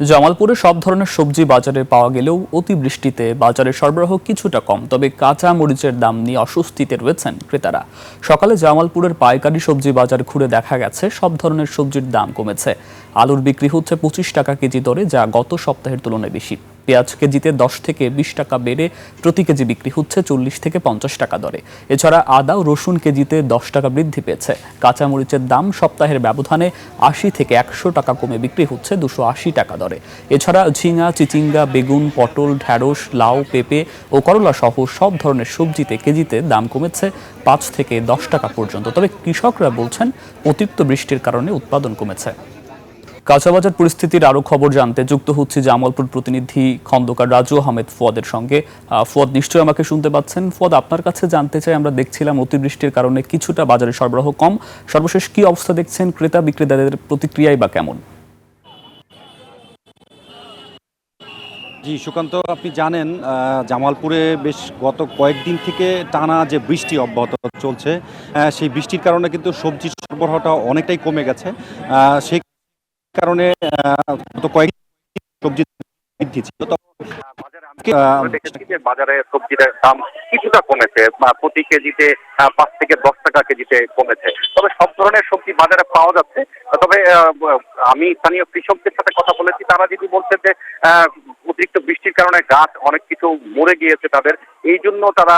জামালপুরে সব ধরনের সবজি বাজারে পাওয়া গেলেও অতিবৃষ্টিতে বাজারে সরবরাহ কিছুটা কম। তবে কাঁচা মরিচের দাম নিয়ে অস্বস্তিতে রয়েছেন ক্রেতারা। সকালে জামালপুরের পাইকারি সবজি বাজার ঘুরে দেখা গেছে সব ধরনের সবজির দাম কমেছে। আলুর বিক্রি হচ্ছে 25 টাকা কেজি দরে, যা গত সপ্তাহের তুলনায় বেশি। পেঁয়াজ কেজিতে 10 থেকে 20 টাকা বেড়ে প্রতি কেজি বিক্রি হচ্ছে 40 থেকে 50 টাকা দরে। এছাড়া আদা ও রসুন কেজিতে 10 টাকা বৃদ্ধি পেয়েছে। কাঁচামরিচের দাম সপ্তাহের ব্যবধানে 80 থেকে 100 টাকা কমে বিক্রি হচ্ছে 280 টাকা দরে। এছাড়া ঝিঙা, চিচিঙ্গা, বেগুন, পটল, ঢ্যাঁড়স, লাউ, পেঁপে ও করলা সহ সব ধরনের সবজিতে কেজিতে দাম কমেছে 5 থেকে 10 টাকা পর্যন্ত। তবে কৃষকরা বলছেন অতিরিক্ত বৃষ্টির কারণে উৎপাদন কমেছে। কাঁচাবাজার পরিস্থিতির আরো খবর জানতে যুক্ত হচ্ছে জামালপুর প্রতিনিধি খন্দকার রাজু আহমেদ ফুয়াদের সঙ্গে। ফুয়াদ, নিশ্চয়ই আমাকে শুনতে পাচ্ছেন। ফুয়াদ, আপনার কাছে জানতে চাই, আমরা দেখছিলাম অতিবৃষ্টির কারণে কিছুটা বাজারে সরবরাহ কম। সর্বশেষ কি অবস্থা দেখছেন? ক্রেতা বিক্রেতাদের প্রতিক্রিয়াই বা কেমন? জি সুকান্ত, আপনি জানেন জামালপুরে বেশ গত কয়েকদিন থেকে টানা যে বৃষ্টি অব্যাহত চলছে, সেই বৃষ্টির কারণে কিন্তু সবজির সরবরাহটা অনেকটাই কমে গেছে। সেই কারণে গত কয়েকদিন সবজি বৃদ্ধি ছিল। বাজারে আমি দেখেছি যে বাজারে সবজির দাম কিছুটা কমেছে, প্রতি কেজিতে 5 থেকে 10 টাকা কেজিতে কমেছে। তবে সব ধরনের সবজি বাজারে পাওয়া যাচ্ছে। তবে আমি স্থানীয় কৃষকদের সাথে কথা বলেছি, তারা যদি বলছে যে অতিরিক্ত বৃষ্টির কারণে গাছ অনেক কিছু মরে গিয়েছে তাদের, এই জন্য তারা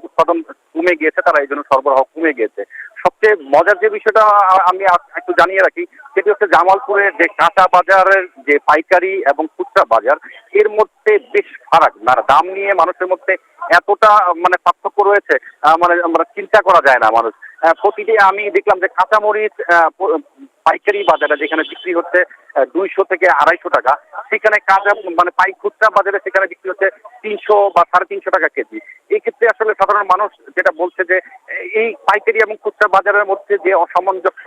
উৎপাদন কমে গিয়েছে, তারা এই জন্য সরবরাহ কমে গিয়েছে। সবচেয়ে মজার যে বিষয়টা আমি একটু জানিয়ে রাখি, সেটি হচ্ছে জামালপুরের যে কাঁচা বাজারের যে পাইকারি এবং খুচরা বাজার, এর মধ্যে বেশ ফারাক, মানে দাম নিয়ে মানুষের মধ্যে এতটা মানে পার্থক্য রয়েছে, মানে আমরা চিন্তা করা যায় না। মানুষ প্রতিদিন আমি দেখলাম যে কাঁচামরিচ পাইকারি বাজারে যেখানে বিক্রি হচ্ছে 200 থেকে 250 টাকা, সেখানে কাঁচা মানে খুচরা বাজারে সেখানে বিক্রি হচ্ছে 300 বা 350 টাকা কেজি। এই ক্ষেত্রে আসলে সাধারণ মানুষ যেটা বলছে যে এই পাইকারি এবং খুচরা বাজারের মধ্যে যে অসামঞ্জস্য,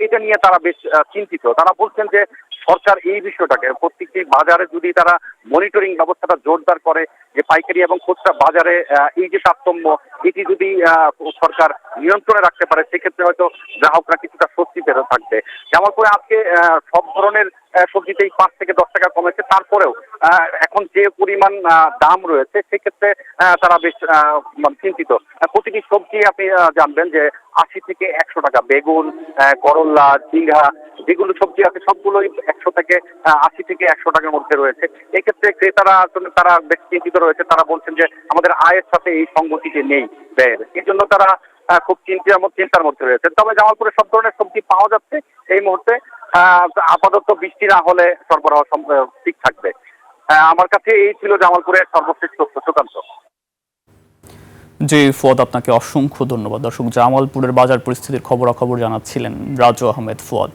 এটা নিয়ে তারা বেশ চিন্তিত। তারা বলছেন যে সরকার এই বিষয়টাকে প্রত্যেকটি বাজারে যদি তারা মনিটরিং ব্যবস্থাটা জোরদার করে, যে পাইকারি এবং খুচরা বাজারে এই যে তারতম্য, এটি যদি সরকার নিয়ন্ত্রণে রাখতে পারে, সেক্ষেত্রে হয়তো গ্রাহকরা কিছুটা স্বস্তিতে থাকবে। জামালপুরে আজকে সব ধরনের সবজিতেই 5 থেকে 10 টাকা কমেছে। তারপরেও এখন যে পরিমাণ দাম রয়েছে, সেক্ষেত্রে তারা বেশ চিন্তিত। প্রতিটি সবজি আপনি জানবেন যে 80 থেকে 100 টাকা, বেগুন, করলা, ঝিঙ্গা, যেগুলো সবজি আছে সবগুলোই 100 থেকে 80 থেকে 100 টাকার মধ্যে রয়েছে। এক্ষেত্রে ক্রেতারা আসলে তারা বেশ চিন্তিত রয়েছে। তারা বলছেন যে আমাদের আয়ের সাথে এই সঙ্গতিটি নেই ব্যয়ের, এই জন্য তারা খুব চিন্তার মধ্যে রয়েছে। তবে জামালপুরে সব ধরনের সবজি পাওয়া যাচ্ছে এই মুহূর্তে। আপাতত বৃষ্টি না হলে সরবরাহ ঠিক থাকবে। আমার কাছে এই ছিল জামালপুরের সর্বশেষ তথ্য। সুকান্ত। জি ফুয়াদ, আপনাকে অসংখ্য ধন্যবাদ। দর্শক, জামালপুরের বাজার পরিস্থিতির খবরাখবর জানাচ্ছিলেন রাজু আহমেদ ফুয়াদ।